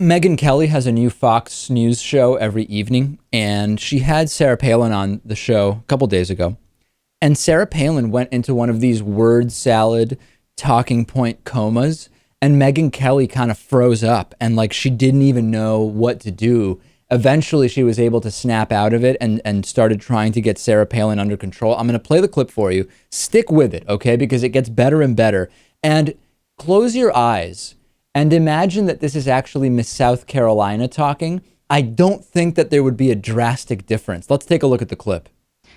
Megyn Kelly has a new Fox News show every evening, and she had Sarah Palin on the show a couple days ago. And Sarah Palin went into one of these word salad talking point comas, and Megyn Kelly kind of froze up and like she didn't even know what to do. Eventually, she was able to snap out of it and started trying to get Sarah Palin under control. I'm going to play the clip for you. Stick with it, okay? Because it gets better and better. And close your eyes and imagine that this is actually Miss South Carolina talking. I don't think that there would be a drastic difference. Let's take a look at the clip.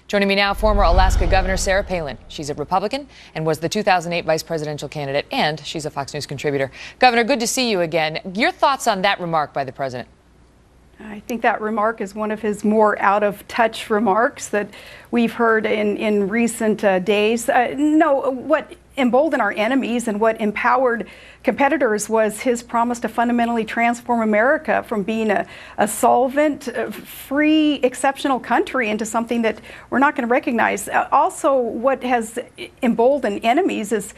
Joining me now, former Alaska Governor Sarah Palin. She's a Republican and was the 2008 vice presidential candidate, and she's a Fox News contributor. Governor, good to see you again. Your thoughts on that remark by the president? I think that remark is one of his more out-of-touch remarks that we've heard in recent days. No, what emboldened our enemies and what empowered competitors was his promise to fundamentally transform America from being a solvent, free, exceptional country into something that we're not going to recognize. Also, what has emboldened enemies is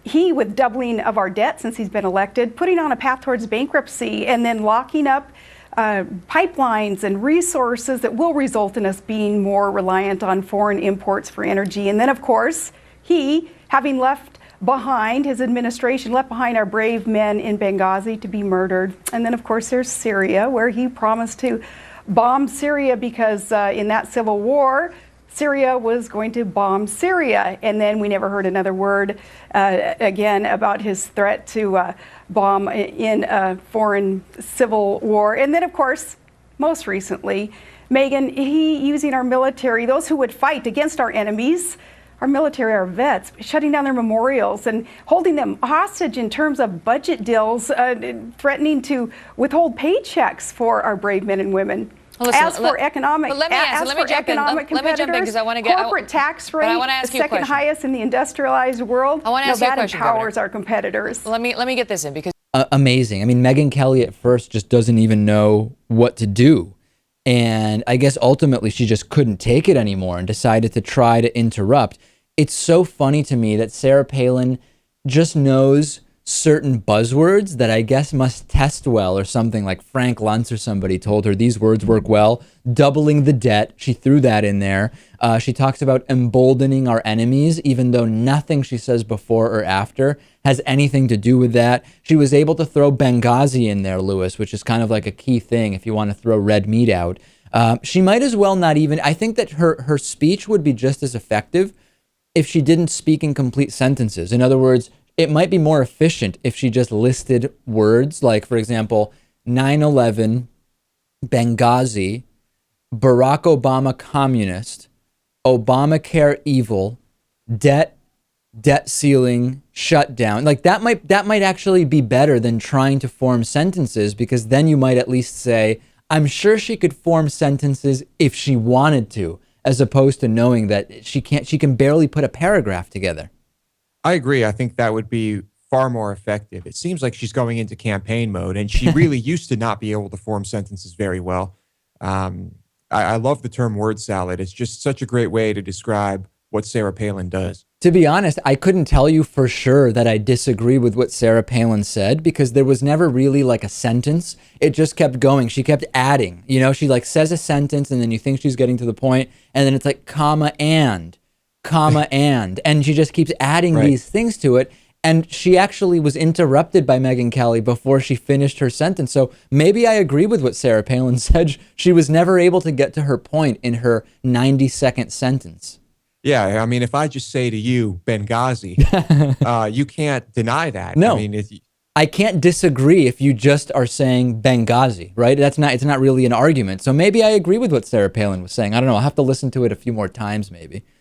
he, with doubling of our debt since he's been elected, putting on a path towards bankruptcy and then locking up pipelines and resources that will result in us being more reliant on foreign imports for energy. And then, of course, he, having left behind, his administration left behind our brave men in Benghazi to be murdered. And then, of course, there's Syria, where he promised to bomb Syria because in that civil war, Syria was going to bomb Syria. And then we never heard another word again about his threat to bomb in a foreign civil war. And then, of course, most recently, Megyn, he using our military, those who would fight against our enemies, our military, our vets, shutting down their memorials and holding them hostage in terms of budget deals, threatening to withhold paychecks for our brave men and women. Well, listen, as for economic, let me jump in because I want to get corporate tax rate, the second highest in the industrialized world. I want to ask you a question, empowers Governor. Our competitors. Let me get this in because Amazing. I mean, Megyn Kelly at first just doesn't even know what to do. And I guess ultimately she just couldn't take it anymore and decided to try to interrupt. It's so funny to me that Sarah Palin just knows certain buzzwords that I guess must test well or something, like Frank Luntz or somebody told her these words work well. Doubling the debt, she threw that in there. She talks about emboldening our enemies, even though nothing she says before or after has anything to do with that. She was able to throw Benghazi in there, Lewis, which is kind of like a key thing if you want to throw red meat out. She might as well not even, I think that her speech would be just as effective if she didn't speak in complete sentences. In other words, it might be more efficient if she just listed words like, for example, 9/11, Benghazi, Barack Obama communist, Obamacare evil, debt ceiling, shutdown. Like that might actually be better than trying to form sentences, because then you might at least say, I'm sure she could form sentences if she wanted to, as opposed to knowing that she can barely put a paragraph together. I agree. I think that would be far more effective. It seems like she's going into campaign mode, and she really used to not be able to form sentences very well. I love the term word salad. It's just such a great way to describe what Sarah Palin does. To be honest, I couldn't tell you for sure that I disagree with what Sarah Palin said, because there was never really like a sentence. It just kept going. She kept adding, she like says a sentence and then you think she's getting to the point, and then it's like comma, and she just keeps adding these things to it. And she actually was interrupted by Megyn Kelly before she finished her sentence. So maybe I agree with what Sarah Palin said. She was never able to get to her point in her 90-second sentence. Yeah, I mean, if I just say to you, Benghazi, you can't deny that. No, I mean, I can't disagree if you just are saying Benghazi, right? It's not really an argument. So maybe I agree with what Sarah Palin was saying. I don't know. I'll have to listen to it a few more times maybe.